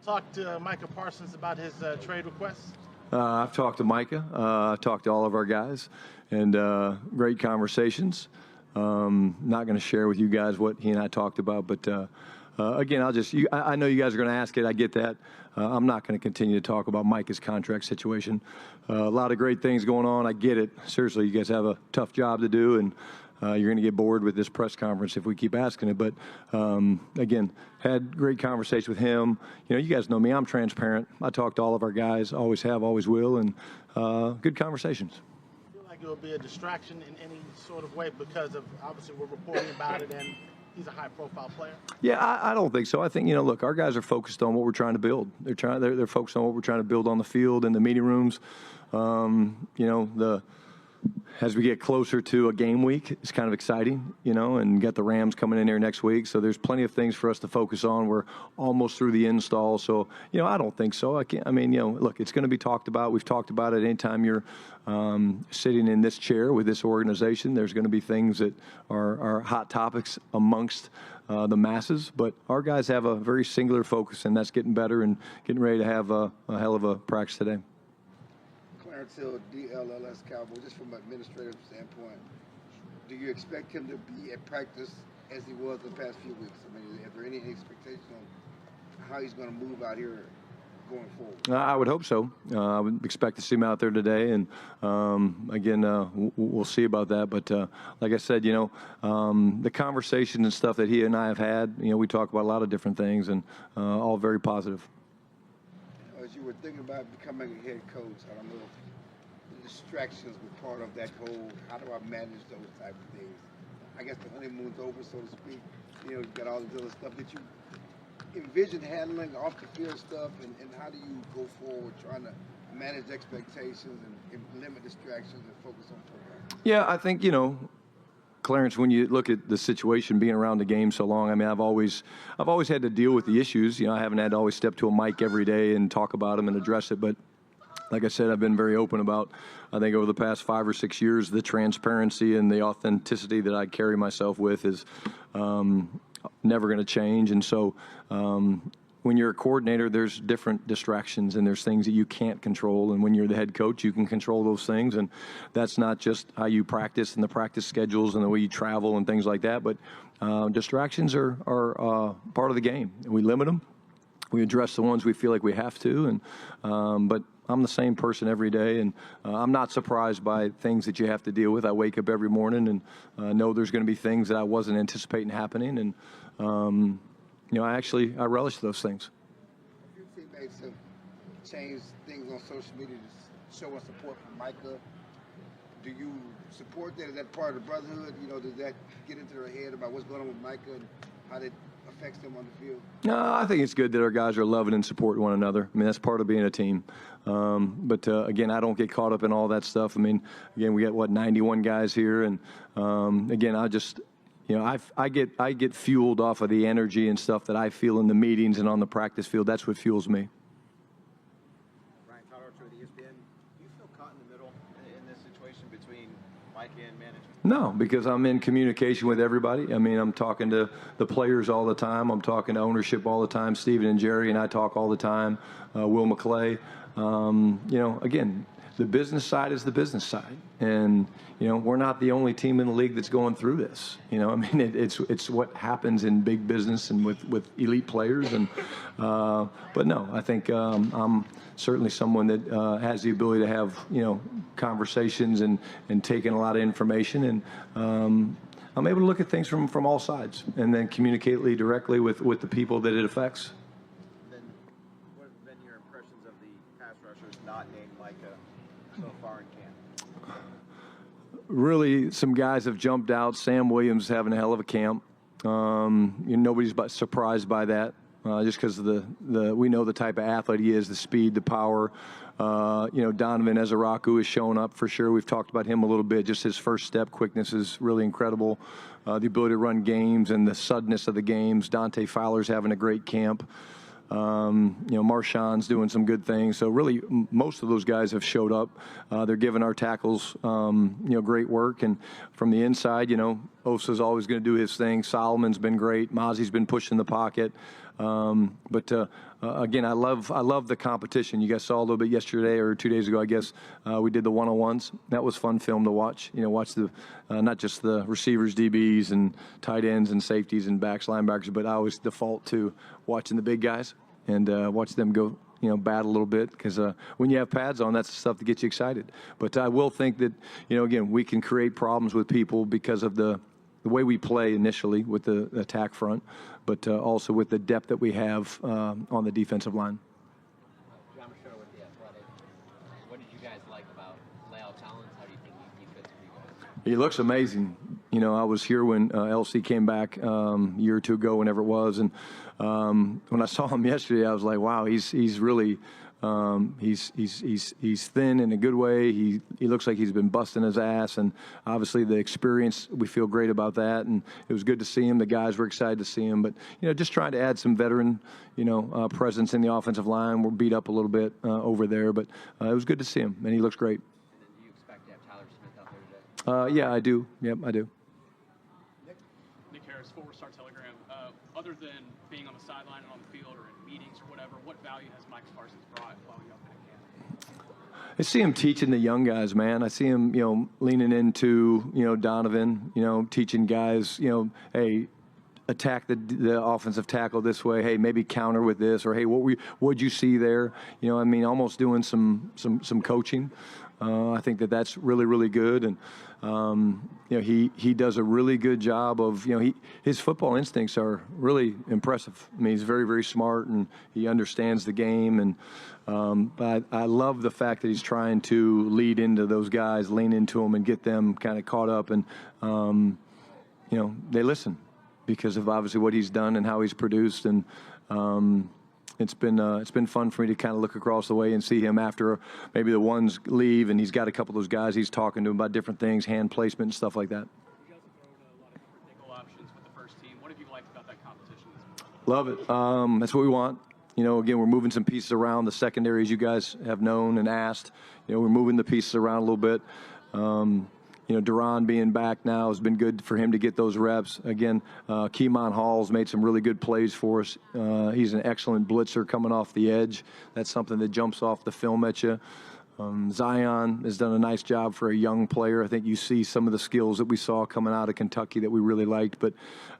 Talk to Micah Parsons about his trade requests. I've talked to Micah. I've talked to all of our guys, and great conversations. Not going to share with you guys what he and I talked about, but again, I know you guys are going to ask it. I get that. I'm not going to continue to talk about Micah's contract situation. A lot of great things going on. I get it. Seriously, you guys have a tough job to do, and you're going to get bored with this press conference if we keep asking it. But again, had great conversation with him. You know, you guys know me. I'm transparent. I talk to all of our guys. Always have, always will, and good conversations. I feel like it will be a distraction in any sort of way because of obviously we're reporting about it and he's a high-profile player. Yeah, I don't think so. I think, look, our guys are focused on what we're trying to build. They're focused on what we're trying to build on the field and the meeting rooms. As we get closer to a game week, it's kind of exciting, and got the Rams coming in here next week. So there's plenty of things for us to focus on. We're almost through the install. So, I don't think so. Look, it's going to be talked about. We've talked about it anytime you're sitting in this chair with this organization. There's going to be things that are hot topics amongst the masses. But our guys have a very singular focus, and that's getting better and getting ready to have a hell of a practice today. Until DLLS Cowboys, just from an administrative standpoint, do you expect him to be at practice as he was the past few weeks? Is there any expectation on how he's going to move out here going forward? I would hope so. I would expect to see him out there today, and again, we'll see about that. But like I said, the conversations and stuff that he and I have had, we talk about a lot of different things, and all very positive. As you were thinking about becoming a head coach, I don't know if the distractions were part of that whole, how do I manage those type of things? I guess the honeymoon's over, so to speak. You've got all this other stuff that you envision handling off the field stuff, and how do you go forward trying to manage expectations and limit distractions and focus on program? Yeah, I think, Clarence, when you look at the situation being around the game so long, I've always had to deal with the issues. I haven't had to always step to a mic every day and talk about them and address it. But like I said, I've been very open about, I think over the past 5 or 6 years, the transparency and the authenticity that I carry myself with is never going to change. And so when you're a coordinator, there's different distractions and there's things that you can't control. And when you're the head coach, you can control those things. And that's not just how you practice and the practice schedules and the way you travel and things like that. But distractions are part of the game. We limit them. We address the ones we feel like we have to. And but I'm the same person every day, and I'm not surprised by things that you have to deal with. I wake up every morning and know there's going to be things that I wasn't anticipating happening. And I relish those things. A few teammates have changed things on social media to show us support for Micah. Do you support that? Is that part of the brotherhood? Does that get into their head about what's going on with Micah and how that affects them on the field? No, I think it's good that our guys are loving and supporting one another. That's part of being a team. But again, I don't get caught up in all that stuff. Again, we got 91 guys here, and again, I get fueled off of the energy and stuff that I feel in the meetings and on the practice field. That's what fuels me. Ryan Tyler with ESPN. Do you feel caught in the middle in this situation between Micah and management? No, because I'm in communication with everybody. I'm talking to the players all the time. I'm talking to ownership all the time. Steven and Jerry and I talk all the time. Will McClay. Again, the business side is the business side, and we're not the only team in the league that's going through this. It's what happens in big business and with elite players. And but no, I think I'm certainly someone that has the ability to have conversations and taking a lot of information, and I'm able to look at things from all sides and then communicate directly with the people that it affects. What have been your impressions of the pass rushers not named Micah so far in camp? Really, some guys have jumped out. Sam Williams having a hell of a camp. Nobody's surprised by that, just because of we know the type of athlete he is, the speed, the power. Donovan Ezaraku has shown up for sure. We've talked about him a little bit. Just his first step quickness is really incredible. The ability to run games and the suddenness of the games. Dante Fowler's having a great camp. Marshawn's doing some good things. So really, most of those guys have showed up. They're giving our tackles, great work. And from the inside, Osa's always going to do his thing. Solomon's been great. Mozzie's been pushing the pocket. Again, I love the competition. You guys saw a little bit yesterday or 2 days ago, I guess. We did the one-on-ones. That was fun film to watch. Watch the not just the receivers, DBs, and tight ends and safeties and backs, linebackers, but I always default to watching the big guys and watch them go bat a little bit, because when you have pads on, that's the stuff that gets you excited. But I will think that, again, we can create problems with people because of the way we play initially with the attack front, but also with the depth that we have on the defensive line. John Machado with The Athletic. What did you guys like about La'el Collins? How do you think he fits for you guys? He looks amazing. I was here when LC came back a year or two ago, whenever it was, and when I saw him yesterday, I was like, wow, he's really he's thin in a good way. He looks like he's been busting his ass, and obviously the experience, we feel great about that, and it was good to see him. The guys were excited to see him, but just trying to add some veteran presence in the offensive line. We're beat up a little bit over there, but it was good to see him, and he looks great. And then do you expect to have Tyler Smith out there today? Yeah, I do. Yep, I do. Nick Harris, Forward Star Telegram. Other than being on the sideline and on the field or in meetings or whatever, what value has Micah Parsons brought while you've been at camp? I see him teaching the young guys, man. I see him, leaning into, Donovan, teaching guys, hey, attack the offensive tackle this way. Hey, maybe counter with this, or hey, what'd you see there? Almost doing some coaching. I think that's really, really good, and he does a really good job of his football instincts are really impressive. I mean, he's very, very smart, and he understands the game, and but I love the fact that he's trying to lead into those guys, lean into them, and get them kind of caught up, and they listen because of obviously what he's done and how he's produced, and it's been fun for me to kind of look across the way and see him after maybe the ones leave, and he's got a couple of those guys he's talking to about different things, hand placement and stuff like that. You guys have thrown a lot of different nickel options with the first team. What have you liked about that competition? Love it. That's what we want. Again, we're moving some pieces around. The secondary, as you guys have known and asked, we're moving the pieces around a little bit. Duran being back now has been good for him to get those reps. Again, Keemon Hall's made some really good plays for us. He's an excellent blitzer coming off the edge. That's something that jumps off the film at you. Zion has done a nice job for a young player. I think you see some of the skills that we saw coming out of Kentucky that we really liked. But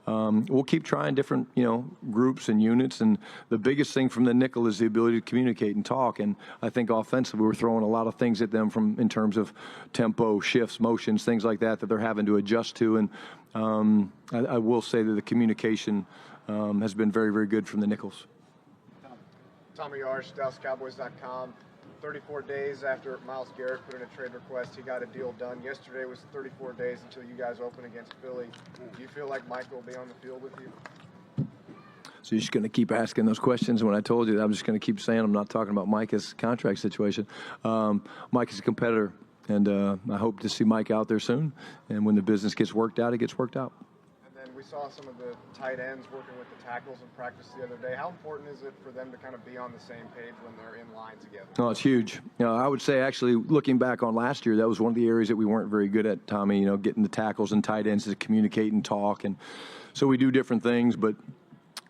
we'll keep trying different, groups and units. And the biggest thing from the nickel is the ability to communicate and talk. And I think offensively we're throwing a lot of things at them in terms of tempo, shifts, motions, things like that they're having to adjust to. And I will say that the communication has been very, very good from the nickels. Tommy Arsh, DallasCowboys.com. 34 days after Myles Garrett put in a trade request, he got a deal done. Yesterday was 34 days until you guys open against Philly. Do you feel like Micah will be on the field with you? So you're just going to keep asking those questions. When I told you that, I'm just going to keep saying I'm not talking about Micah's contract situation. Mike is a competitor, and I hope to see Mike out there soon. And when the business gets worked out, it gets worked out. And then we saw some of the tight ends working with the tackles in practice the other day. How important is it for them to kind of be on the same page when they're in line together? No, it's huge. I would say actually looking back on last year, that was one of the areas that we weren't very good at, Tommy, getting the tackles and tight ends to communicate and talk. And so we do different things, but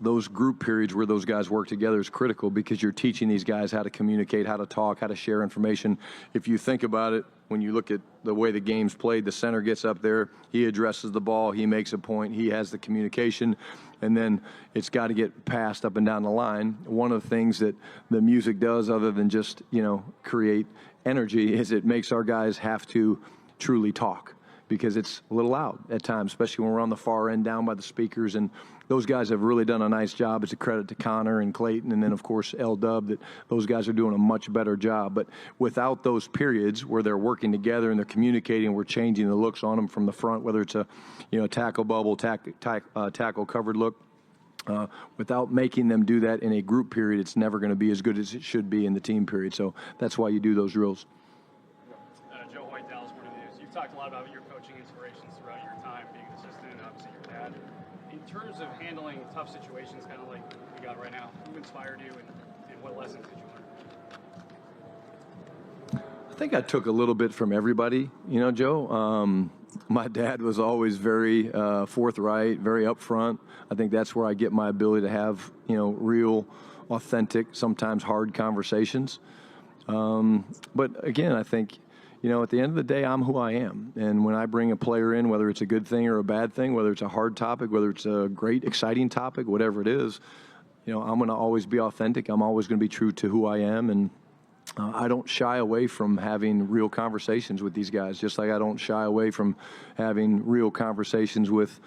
those group periods where those guys work together is critical because you're teaching these guys how to communicate, how to talk, how to share information. If you think about it, when you look at the way the game's played, the center gets up there, he addresses the ball, he makes a point, he has the communication, and then it's got to get passed up and down the line. One of the things that the music does, other than just, create energy, is it makes our guys have to truly talk, because it's a little loud at times, especially when we're on the far end down by the speakers. And those guys have really done a nice job. It's a credit to Connor and Clayton, and then, of course, L-Dub, that those guys are doing a much better job. But without those periods where they're working together and they're communicating, we're changing the looks on them from the front, whether it's a tackle bubble, tackle covered look. Without making them do that in a group period, it's never going to be as good as it should be in the team period. So that's why you do those drills. Joe Hoyt, Dallas Morning News. You've talked a lot about your coaching inspirations throughout your time being an assistant and obviously your dad. In terms of handling tough situations, kind of like we got right now, who inspired you and what lessons did you learn? I think I took a little bit from everybody, Joe. My dad was always very forthright, very upfront. I think that's where I get my ability to have, real, authentic, sometimes hard conversations. But again, I think, at the end of the day, I'm who I am. And when I bring a player in, whether it's a good thing or a bad thing, whether it's a hard topic, whether it's a great, exciting topic, whatever it is, I'm going to always be authentic. I'm always going to be true to who I am. And I don't shy away from having real conversations with these guys, just like I don't shy away from having real conversations with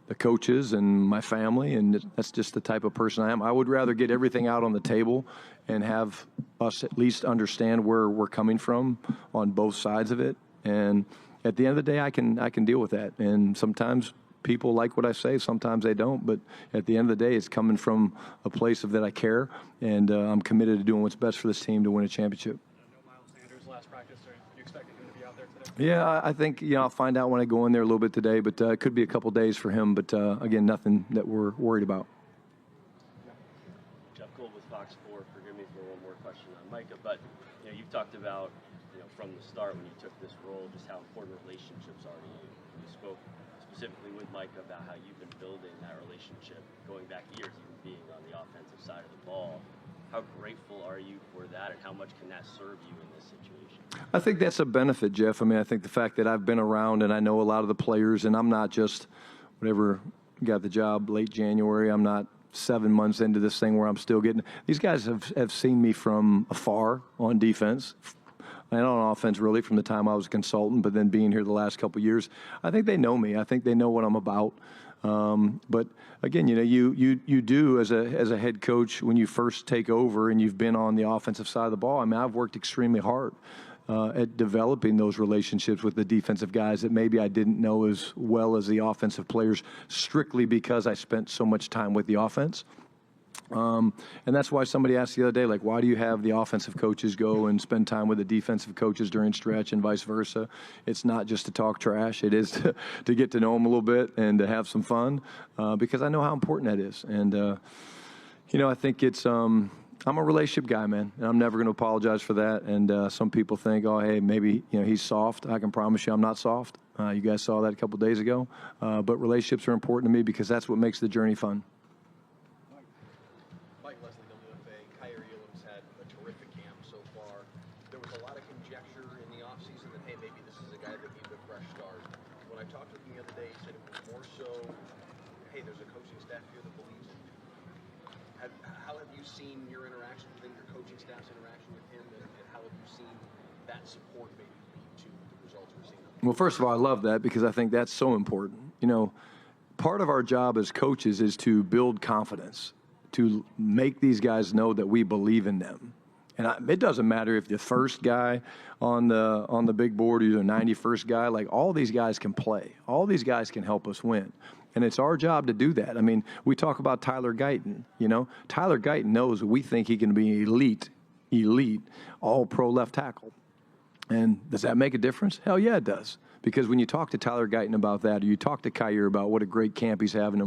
the coaches and my family, and that's just the type of person I am. I would rather get everything out on the table and have us at least understand where we're coming from on both sides of it. And at the end of the day, I can deal with that. And sometimes people like what I say, sometimes they don't. But at the end of the day, it's coming from a place of that I care, and I'm committed to doing what's best for this team to win a championship. No Miles Sanders last practice. Are you expecting him to be out there today? Yeah, I think I'll find out when I go in there a little bit today, but it could be a couple days for him. But again, nothing that we're worried about. Jeff Gold with Fox 4. Forgive me for one more question on Micah, but you've talked about from the start when you took this role just how important relationships are to you. You spoke specifically with Micah about how you've been building that relationship going back years, even being on the offensive side of the ball. How grateful are you for that, and how much can that serve you in this situation? I think that's a benefit, Jeff. I mean, I think the fact that I've been around and I know a lot of the players, and I'm not just whatever got the job late January. I'm not 7 months into this thing where I'm still getting. These guys have seen me from afar on defense and on offense, really, from the time I was a consultant, but then being here the last couple of years. I think they know me. I think they know what I'm about. But again, you do as a head coach when you first take over and you've been on the offensive side of the ball. I mean, I've worked extremely hard at developing those relationships with the defensive guys that maybe I didn't know as well as the offensive players, strictly because I spent so much time with the offense. And that's why somebody asked the other day, like, why do you have the offensive coaches go and spend time with the defensive coaches during stretch and vice versa? It's not just to talk trash. It is to get to know them a little bit and to have some fun, because I know how important that is. And, I think it's I'm a relationship guy, man, and I'm never going to apologize for that. And some people think, oh, hey, maybe he's soft. I can promise you I'm not soft. You guys saw that a couple days ago. But relationships are important to me because that's what makes the journey fun. Seen your interaction with him, your coaching staff's interaction with him, and how have you seen that support maybe lead to the results we're seeing? Well, first of all, I love that because I think that's so important. Part of our job as coaches is to build confidence, to make these guys know that we believe in them. And it doesn't matter if the first guy on the big board or the 91st guy, like all these guys can play. All these guys can help us win. And it's our job to do that. I mean, we talk about Tyler Guyton, Tyler Guyton knows we think he can be elite, all-pro left tackle. And does that make a difference? Hell yeah, it does. Because when you talk to Tyler Guyton about that, or you talk to Kyer about what a great camp he's having,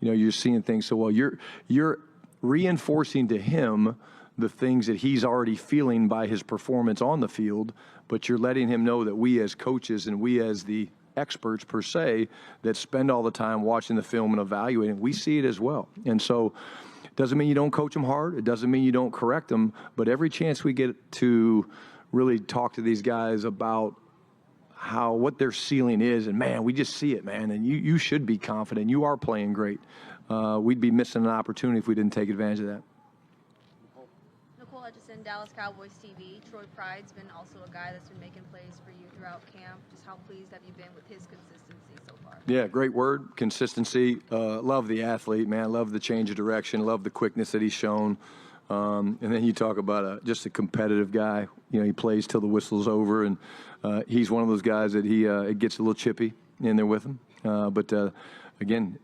you're seeing things so well. You're reinforcing to him the things that he's already feeling by his performance on the field, but you're letting him know that we as coaches and we as the experts per se that spend all the time watching the film and evaluating, we see it as well. And so it doesn't mean you don't coach them hard. It doesn't mean you don't correct them. But every chance we get to really talk to these guys about what their ceiling is, and man, we just see it, man. And you should be confident. You are playing great. We'd be missing an opportunity if we didn't take advantage of that. Hutchison, Dallas Cowboys TV. Troy Pride's been also a guy that's been making plays for you throughout camp. Just how pleased have you been with his consistency so far? Yeah, great word, consistency. Love the athlete, man. Love the change of direction. Love the quickness that he's shown. And then you talk about just a competitive guy. He plays till the whistle's over, and he's one of those guys that it gets a little chippy in there with him. But again,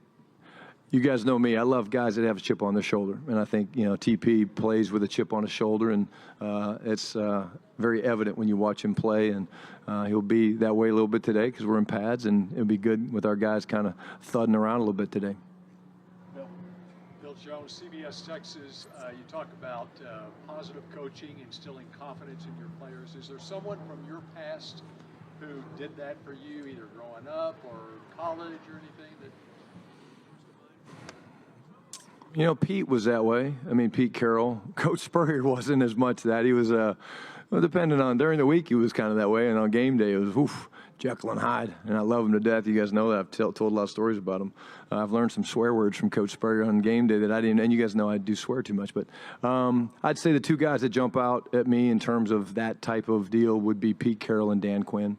you guys know me. I love guys that have a chip on their shoulder, and I think TP plays with a chip on his shoulder, and it's very evident when you watch him play. And he'll be that way a little bit today because we're in pads, and it'll be good with our guys kind of thudding around a little bit today. Bill Jones, CBS Texas. You talk about positive coaching, instilling confidence in your players. Is there someone from your past who did that for you, either growing up or college or anything that You know, Pete was that way. I mean, Pete Carroll. Coach Spurrier wasn't as much that. He was, well, depending on, during the week, he was kind of that way. And on game day, it was, oof, Jekyll and Hyde. And I love him to death. You guys know that. I've told a lot of stories about him. I've learned some swear words from Coach Spurrier on game day that I didn't, and you guys know I do swear too much. But I'd say the two guys that jump out at me in terms of that type of deal would be Pete Carroll and Dan Quinn.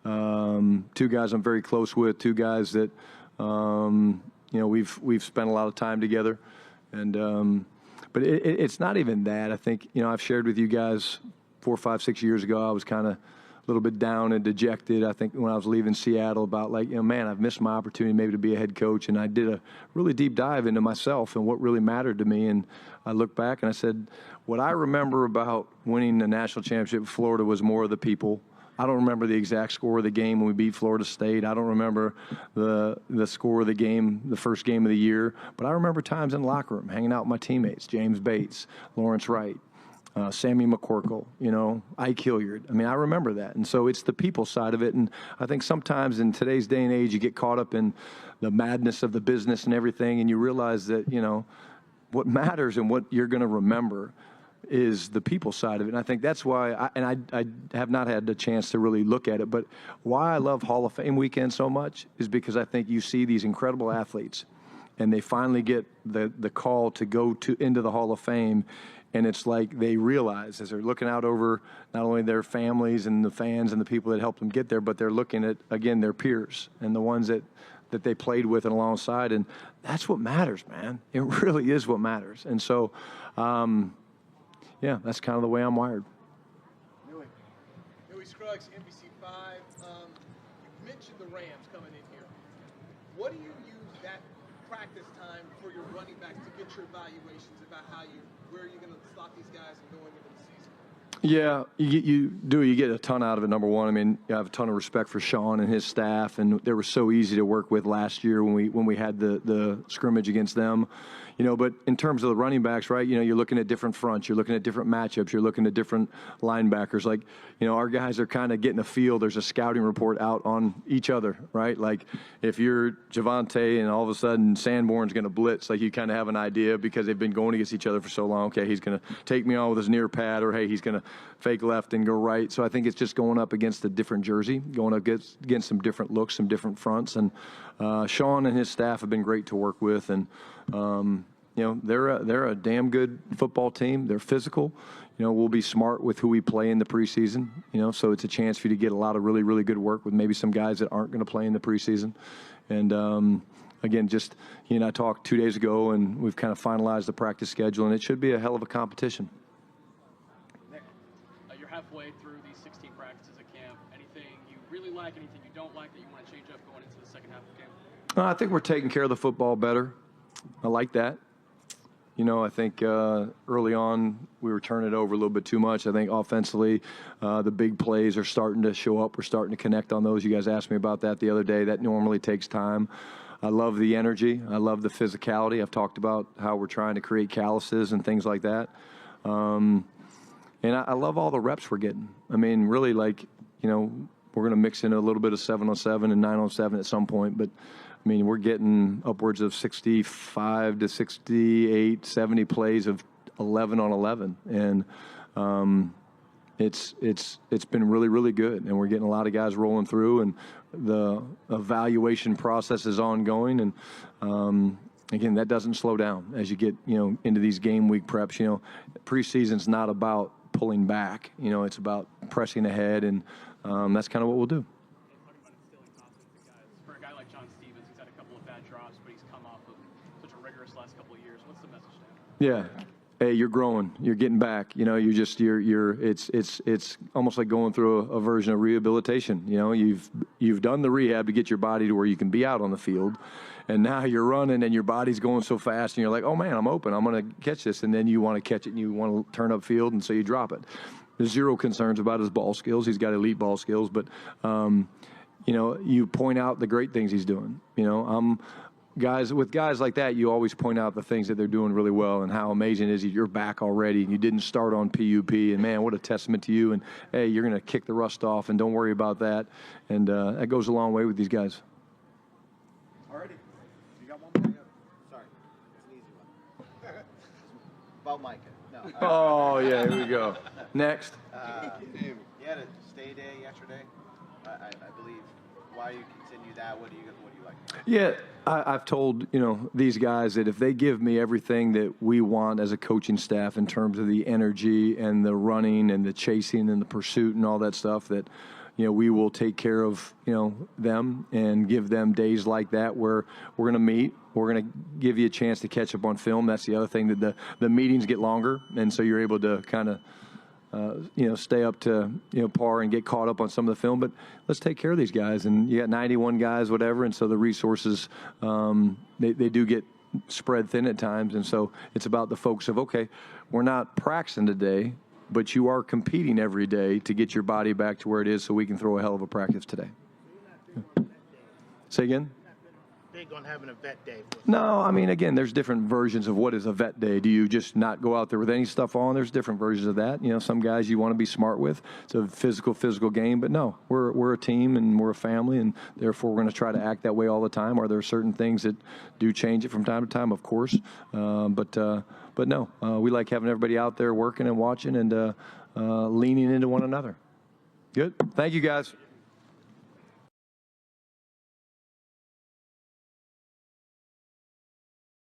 Two guys I'm very close with, two guys that, you know, we've spent a lot of time together. And but it's not even that. I think, you know, I've shared with you guys 4, 5, 6 years ago, I was kind of a little bit down and dejected. I think when I was leaving Seattle about like, you know, man, I've missed my opportunity maybe to be a head coach. And I did a really deep dive into myself and what really mattered to me. And I looked back and I said, what I remember about winning the national championship in Florida was more of the people. I don't remember the exact score of the game when we beat Florida State. I don't remember the score of the game, the first game of the year. But I remember times in the locker room, hanging out with my teammates, James Bates, Lawrence Wright, Sammy McCorkle, you know, Ike Hilliard. I mean, I remember that. And so it's the people side of it. And I think sometimes in today's day and age, you get caught up in the madness of the business and everything, and you realize that, you know, what matters and what you're going to remember is the people side of it. And I think that's why, I have not had the chance to really look at it, but why I love Hall of Fame weekend so much is because I think you see these incredible athletes and they finally get the call to go into the Hall of Fame. And it's like they realize as they're looking out over not only their families and the fans and the people that helped them get there, but they're looking at, again, their peers and the ones that they played with and alongside. And that's what matters, man. It really is what matters. And so, yeah, that's kind of the way I'm wired. Newy Scruggs, NBC5. You mentioned the Rams coming in here. What do you use that practice time for your running backs to get your evaluations about where you're going to slot these guys and going into the season? Yeah, you get a ton out of it, number one. I mean, I have a ton of respect for Sean and his staff, and they were so easy to work with last year when we had the scrimmage against them. You know, but in terms of the running backs, right, you know, you're looking at different fronts, you're looking at different matchups, you're looking at different linebackers. Like, you know, our guys are kind of getting a feel. There's a scouting report out on each other, right? Like, if you're Javonte and all of a sudden Sanborn's going to blitz, like you kind of have an idea because they've been going against each other for so long. Okay, he's going to take me on with his near pad, or hey, he's going to fake left and go right. So I think it's just going up against a different jersey, going up against some different looks, some different fronts. And Sean and his staff have been great to work with. And, you know, they're a damn good football team. They're physical. You know, we'll be smart with who we play in the preseason, you know, so it's a chance for you to get a lot of really, really good work with maybe some guys that aren't going to play in the preseason. And, again, just he and I talked 2 days ago, and we've kind of finalized the practice schedule, and it should be a hell of a competition. Nick, you're halfway through these 16 practices at camp. Anything you really like, anything you don't like that you want to change up going into the second half of camp? I think we're taking care of the football better. I like that. You know, I think early on we were turning it over a little bit too much. I think offensively the big plays are starting to show up. We're starting to connect on those. You guys asked me about that the other day. That normally takes time. I love the energy. I love the physicality. I've talked about how we're trying to create calluses and things like that. And I love all the reps we're getting. I mean, really, like, you know, we're going to mix in a little bit of 7-on-7 and 9-on-7 at some point, but I mean, we're getting upwards of 65 to 68, 70 plays of 11-on-11, and it's been really, really good. And we're getting a lot of guys rolling through, and the evaluation process is ongoing. And again, that doesn't slow down as you get, you know, into these game week preps. You know, preseason's not about pulling back. You know, it's about pressing ahead, and that's kind of what we'll do. Yeah. Hey, you're growing. You're getting back. You know, it's almost like going through a version of rehabilitation. You know, you've done the rehab to get your body to where you can be out on the field. And now you're running and your body's going so fast and you're like, oh man, I'm open. I'm going to catch this. And then you want to catch it and you want to turn up field. And so you drop it. There's zero concerns about his ball skills. He's got elite ball skills, but, you know, you point out the great things he's doing. You know, guys like that, you always point out the things that they're doing really well and how amazing it is that you're back already and you didn't start on PUP. And, man, what a testament to you. And, hey, you're going to kick the rust off, and don't worry about that. And that goes a long way with these guys. Alrighty. You got one more? Sorry, it's an easy one. About Micah. No. Oh, yeah, here we go. Next. You had a stay day yesterday, I believe. Why do you continue that? What do you like? Yeah, I've told these guys that if they give me everything that we want as a coaching staff in terms of the energy and the running and the chasing and the pursuit and all that stuff, that we will take care of them and give them days like that where we're going to meet. We're going to give you a chance to catch up on film. That's the other thing, that the meetings get longer, and so you're able to kind of stay up to par and get caught up on some of the film. But let's take care of these guys. And you got 91 guys, whatever, and so the resources they do get spread thin at times. And so it's about the folks of, okay, we're not practicing today, but you are competing every day to get your body back to where it is, so we can throw a hell of a practice today. Say again? Big on having a vet day. No, I mean, again, there's different versions of what is a vet day. Do you just not go out there with any stuff on? There's different versions of that. Some guys you want to be smart with. It's a physical game. But no, we're a team and we're a family, and therefore we're going to try to act that way all the time. Are there certain things that do change it from time to time? Of course. But no, we like having everybody out there working and watching and leaning into one another. Good. Thank you, guys.